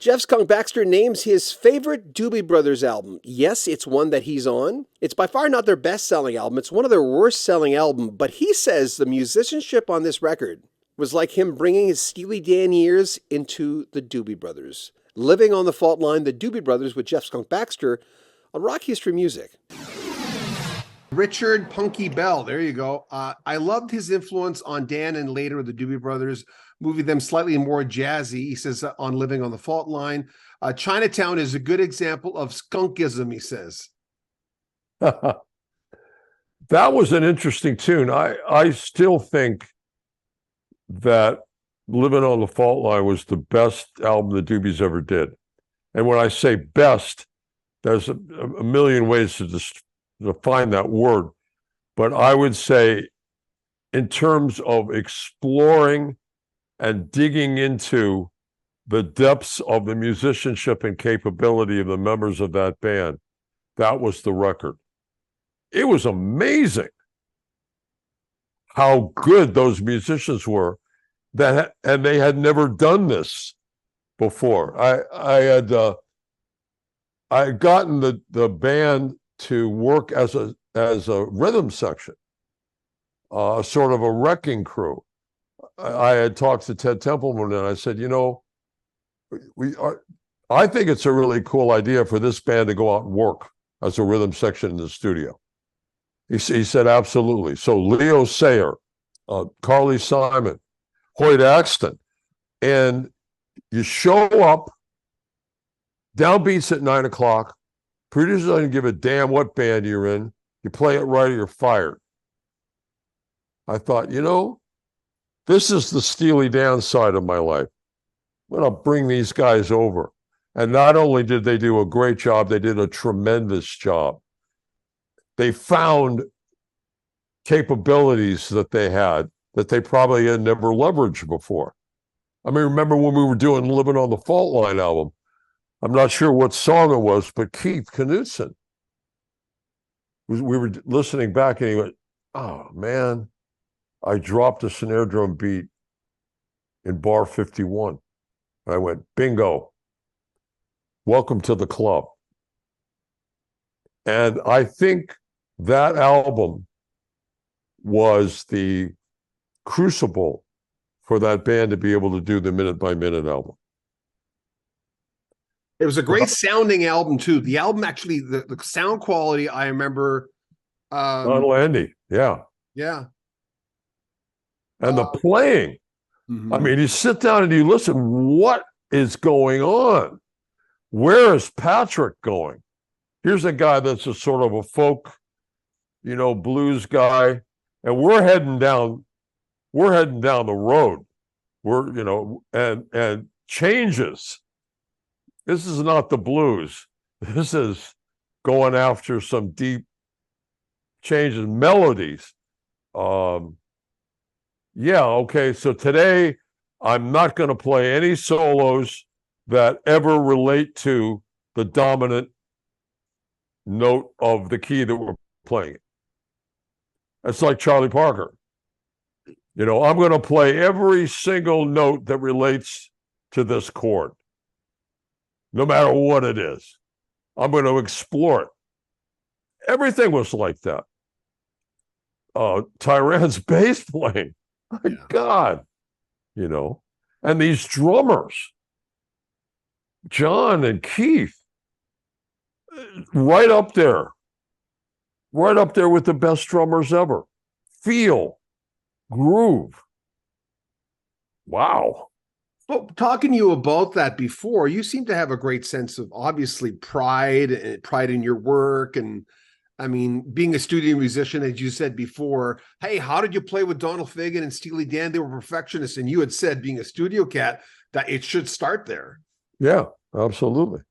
Jeff Skunk Baxter names his favorite Doobie Brothers album. Yes, it's one that he's on. It's by far not their best-selling album. It's one of their worst-selling albums, but he says the musicianship on this record was like him bringing his Steely Dan years into the Doobie Brothers. Living on the Fault Line, the Doobie Brothers with Jeff Skunk Baxter on Rock History Music. Richard Punky Bell, there you go. I loved his influence on Dan and later the Doobie Brothers, moving them slightly more jazzy. He says on Living on the Fault Line. Chinatown is a good example of skunkism, he says. That was an interesting tune. I still think that Living on the Fault Line was the best album the Doobies ever did. And when I say best, there's a million ways to define that word. But I would say in terms of exploring and digging into the depths of the musicianship and capability of the members of that band, that was the record. It was amazing how good those musicians were, and they had never done this before. I had gotten the band to work as a rhythm section, sort of a wrecking crew. I had talked to Ted Templeman and I said, I think it's a really cool idea for this band to go out and work as a rhythm section in the studio. He said, absolutely. So Leo Sayer, Carly Simon, Hoyt Axton, and you show up, downbeats at 9 o'clock, producer doesn't give a damn what band you're in, you play it right or you're fired. I thought, this is the Steely Dan side of my life. I'm going to bring these guys over. And not only did they do a great job, they did a tremendous job. They found capabilities that they had that they probably had never leveraged before. I mean, remember when we were doing Living on the Fault Line album? I'm not sure what song it was, but Keith Knudsen, we were listening back and he went, oh man, I dropped a snare drum beat in bar 51. I went, bingo, welcome to the club. And I think that album was the crucible for that band to be able to do the Minute by Minute album. It was a great sounding album too. The album actually, the sound quality, I remember. Don Landy, yeah. Yeah. And the playing. Mm-hmm. I mean, you sit down and you listen, what is going on? Where is Patrick going? Here's a guy that's a sort of a folk, blues guy, and we're heading down the road. And changes. This is not the blues. This is going after some deep changes, melodies. Okay, so today I'm not going to play any solos that ever relate to the dominant note of the key that we're playing. It's like Charlie Parker. I'm going to play every single note that relates to this chord, no matter what it is. I'm going to explore it. Everything was like that. Tyran's bass playing, my God, and these drummers, John and Keith, right up there with the best drummers ever. Feel, groove. Wow. Well, talking to you about that before, you seem to have a great sense of obviously pride in your work. And I mean, being a studio musician, as you said before, hey, how did you play with Donald Fagen and Steely Dan? They were perfectionists. And you had said, being a studio cat, that it should start there. Yeah, absolutely.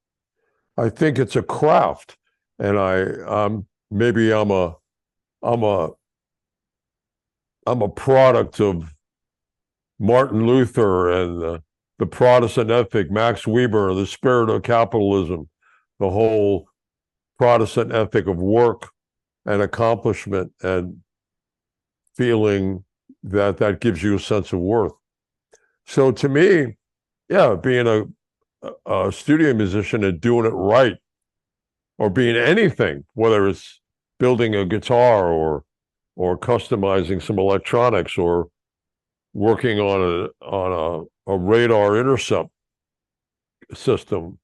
I think it's a craft. And I'm a product of Martin Luther and the Protestant ethic, Max Weber, the spirit of capitalism, the whole Protestant ethic of work and accomplishment and feeling that gives you a sense of worth. So to me, being a studio musician and doing it right, or being anything, whether it's building a guitar or customizing some electronics or working on a radar intercept system.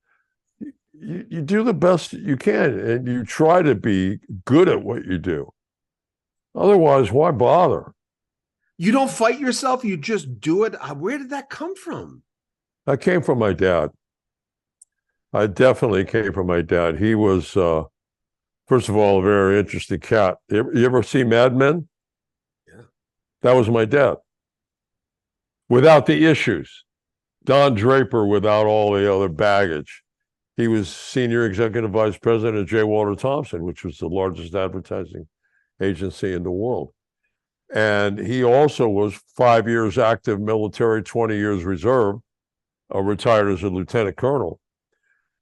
You do the best you can, and you try to be good at what you do. Otherwise, why bother? You don't fight yourself, you just do it. Where did that come from? I came from my dad. I definitely came from my dad. He was, first of all, a very interesting cat. You ever see Mad Men? Yeah. That was my dad. Without the issues. Don Draper without all the other baggage. He was senior executive vice president of J. Walter Thompson, which was the largest advertising agency in the world. And he also was 5 years active military, 20 years reserve, retired as a lieutenant colonel.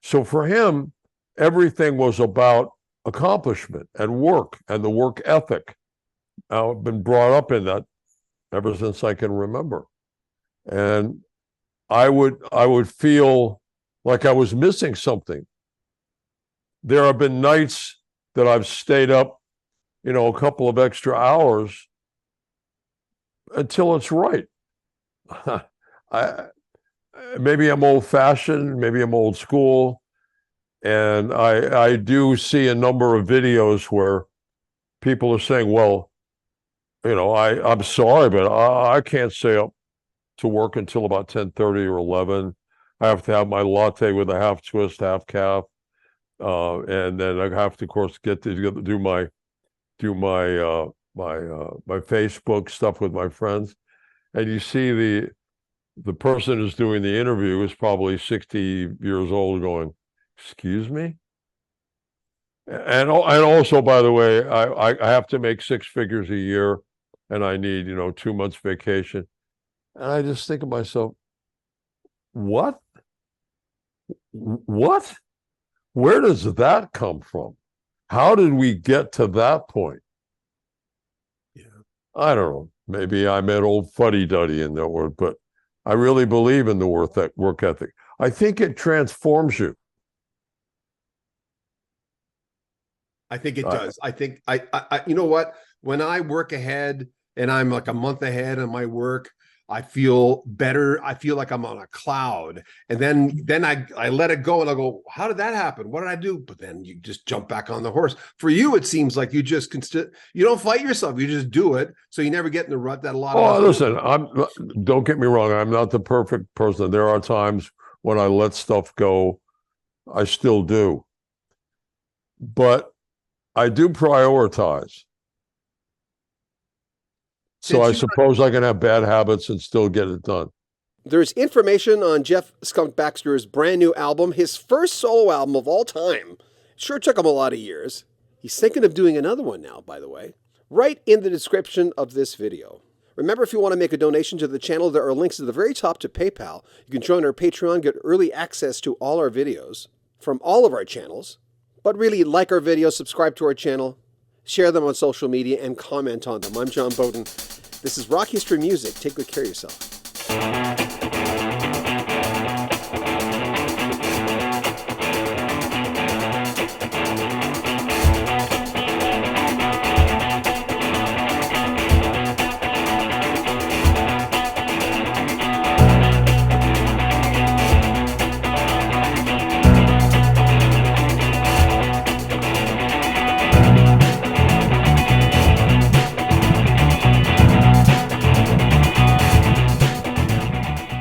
So for him, everything was about accomplishment and work and the work ethic. I've been brought up in that ever since I can remember. And I would feel like I was missing something. There have been nights that I've stayed up, a couple of extra hours until it's right. Maybe I'm old-fashioned, maybe I'm old school, and I do see a number of videos where people are saying, well, I'm sorry, but I can't stay up to work until about 10:30 or 11. I have to have my latte with a half twist, half calf, and then I have to, of course, get to do my Facebook stuff with my friends. And you see the person who's doing the interview is probably 60 years old, going, "Excuse me." And also, by the way, I have to make 6 figures a year, and I need 2 months vacation. And I just think to myself, what? Where does that come from? How did we get to that point? Yeah. I don't know. Maybe I'm an old fuddy-duddy in that word, but I really believe in the work ethic. I think it transforms you. I think it does. I think you know what? When I work ahead and I'm like a month ahead on my work, I feel better. I feel like I'm on a cloud. And then I let it go and I go, how did that happen? What did I do? But then you just jump back on the horse. For you, it seems like you just you don't fight yourself. You just do it. So you never get in the rut that a lot of us listen, don't get me wrong. I'm not the perfect person. There are times when I let stuff go. I still do. But I do prioritize. So I suppose I can have bad habits and still get it done. There's information on Jeff Skunk Baxter's brand new album, his first solo album of all time. Sure took him a lot of years. He's thinking of doing another one now, by the way. Right in the description of this video. Remember, if you want to make a donation to the channel, there are links at the very top to PayPal. You can join our Patreon, get early access to all our videos from all of our channels. But really, like our videos, subscribe to our channel, share them on social media, and comment on them. I'm John Beaudin. This is Rock History Music. Take good care of yourself.